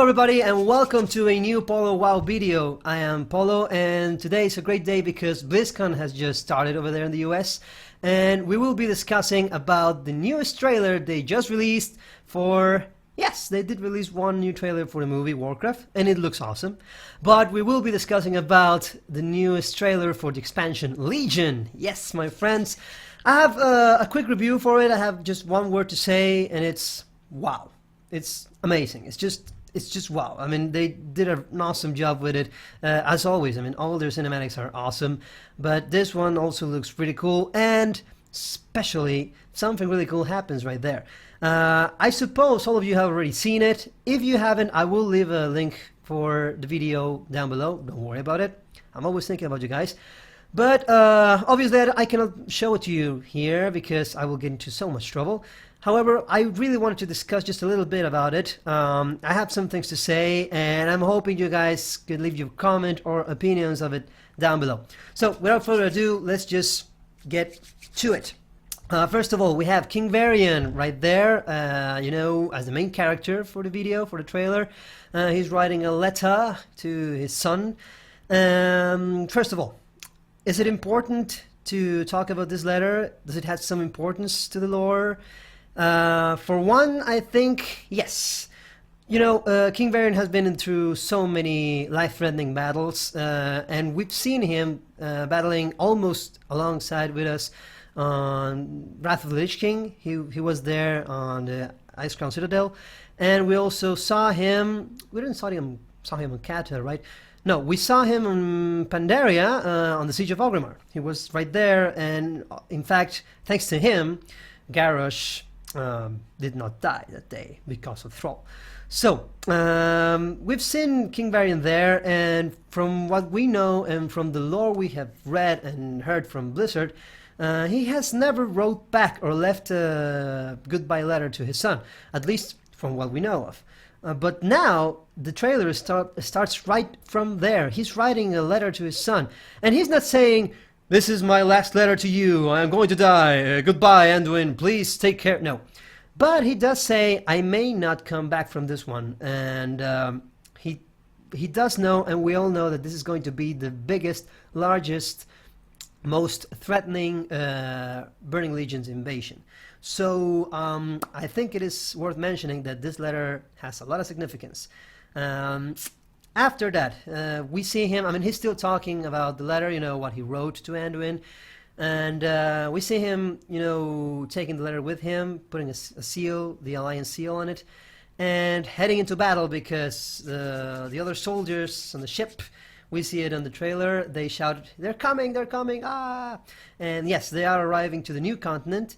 everybody and welcome to a new Polo WoW video. I am Polo and today is a great day because BlizzCon has just started over there in the US and we will be discussing about the newest trailer they just released for... Yes, they did release one new trailer for the movie Warcraft and it looks awesome. But we will be discussing about the newest trailer for the expansion Legion. Yes, my friends, I have a quick review for it. I have just one word to say and it's wow. It's amazing. It's just wow. I mean, they did an awesome job with it, as always. I mean, all their cinematics are awesome, but this one also looks pretty cool, and especially something really cool happens right there. I suppose all of you have already seen it. If you haven't, I will leave a link for the video down below. Don't worry about it. I'm always thinking about you guys. But obviously I cannot show it to you here because I will get into so much trouble. However, I really wanted to discuss just a little bit about it. I have some things to say and I'm hoping you guys could leave your comment or opinions of it down below. So without further ado, let's just get to it. First of all, we have King Varian right there, you know, as the main character for the video, for the trailer. He's writing a letter to his son. First of all, is it important to talk about this letter? Does it have some importance to the lore? For one, I think yes. You know, King Varian has been through so many life-threatening battles, and we've seen him battling almost alongside with us on Wrath of the Lich King. He was there on the Ice Crown Citadel, and we also saw him. We didn't saw him on Kata, right? No, we saw him on Pandaria on the Siege of Orgrimmar. He was right there, and in fact, thanks to him, Garrosh did not die that day because of Thrall. So we've seen King Varian there, and from what we know and from the lore we have read and heard from Blizzard, he has never wrote back or left a goodbye letter to his son, at least from what we know of. But now the trailer starts right from there. He's writing a letter to his son, and he's not saying, "This is my last letter to you, I'm going to die, goodbye Anduin, please take care." No. But he does say, "I may not come back from this one," and he does know, and we all know that this is going to be the biggest, largest, most threatening Burning Legion's invasion. So I think it is worth mentioning that this letter has a lot of significance. After that, we see him, I mean, he's still talking about the letter, you know, what he wrote to Anduin. And we see him, you know, taking the letter with him, putting a seal, the Alliance seal on it, and heading into battle because the other soldiers on the ship, we see it on the trailer, they shout, they're coming, ah! And yes, they are arriving to the new continent,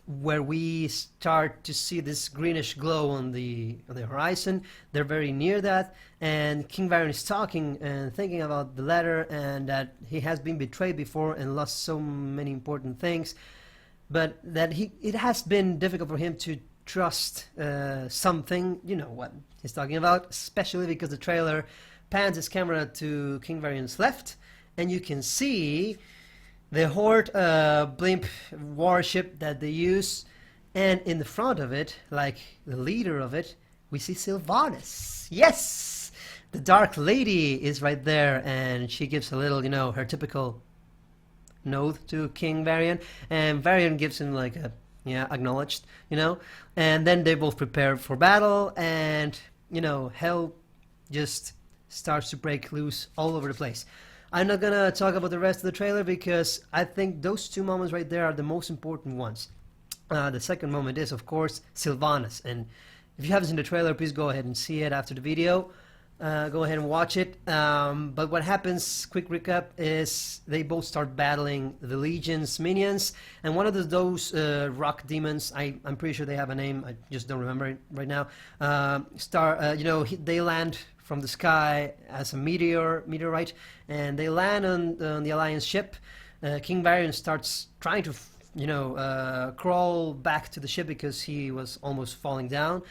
where we start to see this greenish glow on the horizon. They're very near that, and King Varian is talking and thinking about the letter and that he has been betrayed before and lost so many important things, but that it has been difficult for him to trust something. You know what he's talking about, especially because the trailer pans his camera to King Varian's left and you can see the Horde blimp warship that they use, and in the front of it, like the leader of it, we see Sylvanas. Yes! The Dark Lady is right there, and she gives a little, you know, her typical nod to King Varian, and Varian gives him like a, yeah, acknowledged, you know, and then they both prepare for battle, and, you know, hell just starts to break loose all over the place. I'm not gonna talk about the rest of the trailer because I think those two moments right there are the most important ones. The second moment is, of course, Sylvanas, and if you haven't seen the trailer, please go ahead and see it after the video. Go ahead and watch it. But what happens, quick recap, is they both start battling the Legion's minions, and one of those rock demons, I'm pretty sure they have a name, I just don't remember it right now, you know, they land from the sky as a meteorite, and they land on the Alliance ship. King Varian starts trying to, you know, crawl back to the ship because he was almost falling down.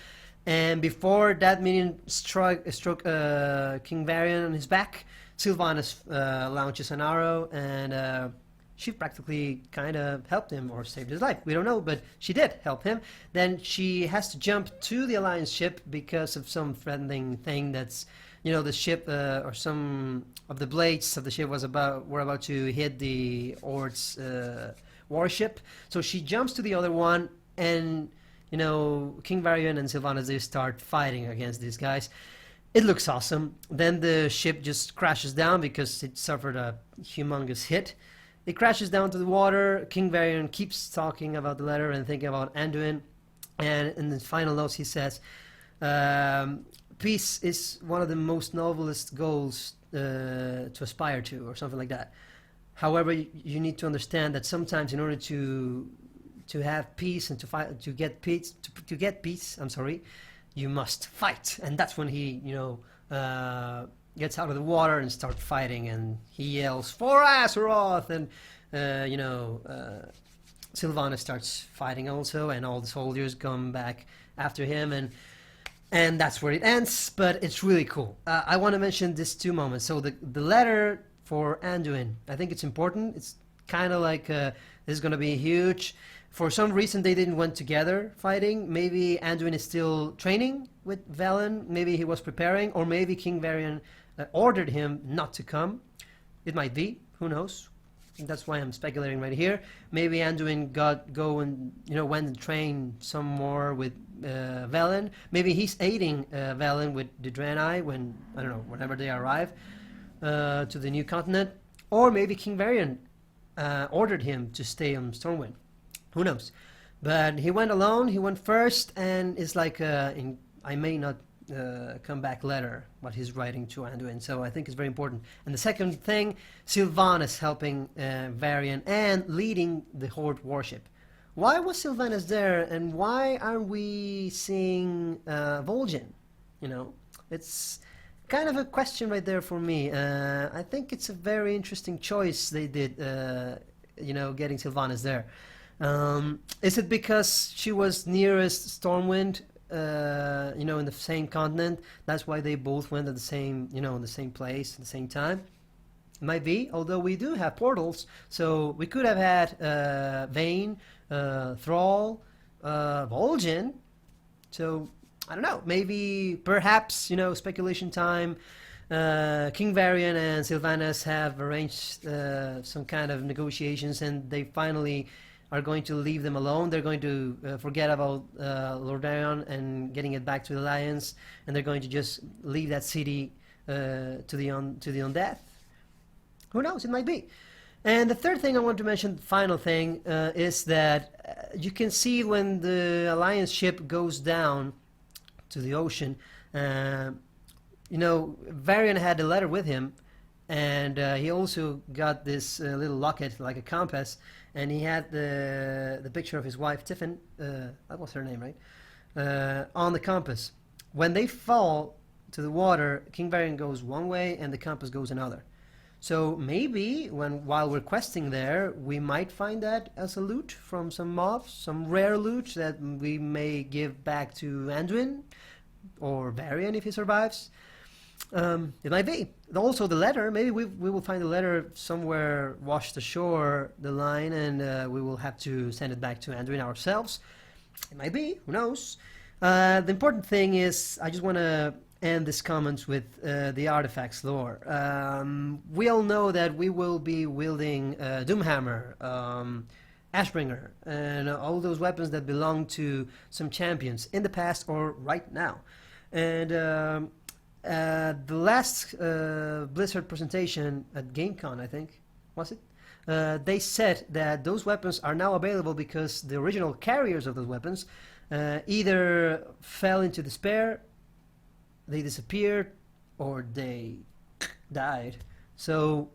And before that minion struck King Varian on his back, Sylvanas launches an arrow, and she practically kind of helped him or saved his life. We don't know, but she did help him. Then she has to jump to the Alliance ship because of some threatening thing that's, the ship or some of the blades of the ship were about to hit the Orcs warship. So she jumps to the other one, and King Varian and Sylvanas, they start fighting against these guys. It looks awesome. Then the ship just crashes down because it suffered a humongous hit. It crashes down to the water. King Varian keeps talking about the letter and thinking about Anduin. And in the final notes he says, peace is one of the most noblest goals to aspire to, or something like that. However, you need to understand that sometimes in order to have peace and to get peace, you must fight. And that's when he, gets out of the water and starts fighting, and he yells, "For Azeroth!" And, Sylvanas starts fighting also, and all the soldiers come back after him, and that's where it ends, but it's really cool. I want to mention these two moments. So the letter for Anduin, I think it's important. It's kind of like this is going to be huge. For some reason, they didn't went together fighting. Maybe Anduin is still training with Velen. Maybe he was preparing, or maybe King Varian ordered him not to come. It might be. Who knows? That's why I'm speculating right here. Maybe Anduin went and trained some more with Velen. Maybe he's aiding Velen with the Draenei whenever they arrive to the new continent. Or maybe King Varian ordered him to stay on Stormwind. Who knows? But he went alone. He went first, and it's like I may not come back letter what he's writing to Anduin. So I think it's very important. And the second thing, Sylvanas helping Varian and leading the Horde warship. Why was Sylvanas there, and why aren't we seeing Vol'jin? It's kind of a question right there for me. I think it's a very interesting choice they did, getting Sylvanas there. Is it because she was nearest Stormwind, in the same continent? That's why they both went at the same, in the same place at the same time. It might be, although we do have portals, so we could have had Vayne, Thrall, Vol'jin. So I don't know. Maybe, perhaps, speculation time. King Varian and Sylvanas have arranged some kind of negotiations, and they finally are going to leave them alone. They're going to forget about Lordaeron and getting it back to the Alliance, and they're going to just leave that city to the undead. Who knows? It might be. And the third thing I want to mention, the final thing, is that you can see when the Alliance ship goes down to the ocean, Varian had a letter with him, and he also got this little locket, like a compass, and he had the picture of his wife, Tiffin, that was her name, right, on the compass. When they fall to the water, King Varian goes one way and the compass goes another. So maybe while we're questing there, we might find that as a loot from some mobs, some rare loot that we may give back to Anduin or Varian if he survives. It might be. Also the letter, maybe we will find the letter somewhere washed ashore the line, and we will have to send it back to Anduin ourselves. It might be. Who knows? The important thing is, I just want to end this comments with the artifacts lore. We all know that we will be wielding Doomhammer, Ashbringer, and all those weapons that belong to some champions in the past or right now. And the last Blizzard presentation at GameCon, I think, was it? They said that those weapons are now available because the original carriers of those weapons either fell into despair, they disappeared, or they died. So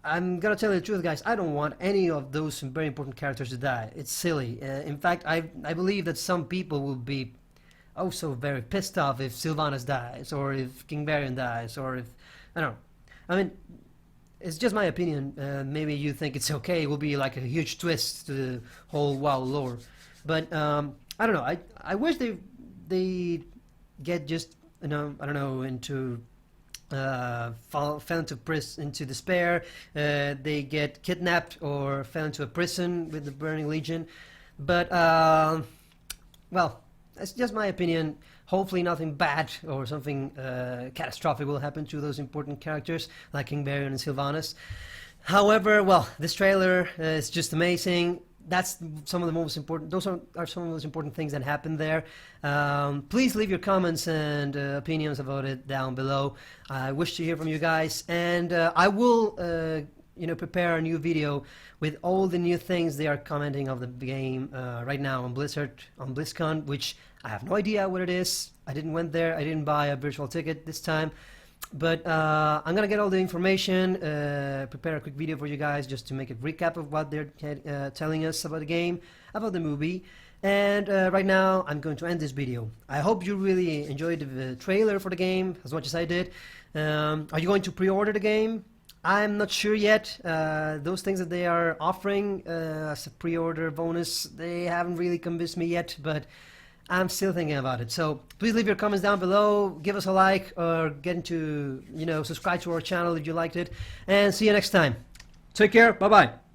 I'm gonna tell you the truth, guys. I don't want any of those very important characters to die. It's silly. In fact, I believe that some people will be so very pissed off if Sylvanas dies, or if King Varian dies, or if I don't know. I mean, it's just my opinion. Maybe you think it's okay. It will be like a huge twist to the whole WoW lore, but I don't know. I wish they get just I don't know, into fell into despair. They get kidnapped or fell into a prison with the Burning Legion. But well, that's just my opinion. Hopefully nothing bad or something catastrophic will happen to those important characters like King Barion and Sylvanas. However, well, this trailer is just amazing. That's some of the most important. Those are some of the most important things that happened there. Please leave your comments and opinions about it down below. I wish to hear from you guys, and I will, prepare a new video with all the new things they are commenting of the game right now on BlizzCon, which I have no idea what it is. I didn't went there. I didn't buy a virtual ticket this time. But I'm gonna get all the information, prepare a quick video for you guys just to make a recap of what they're telling us about the game, about the movie. And right now I'm going to end this video. I hope you really enjoyed the trailer for the game as much as I did. Are you going to pre-order the game? I'm not sure yet. Those things that they are offering as a pre-order bonus, they haven't really convinced me yet, but I'm still thinking about it. So please leave your comments down below, give us a like, or get into, subscribe to our channel if you liked it, and see you next time. Take care, bye bye.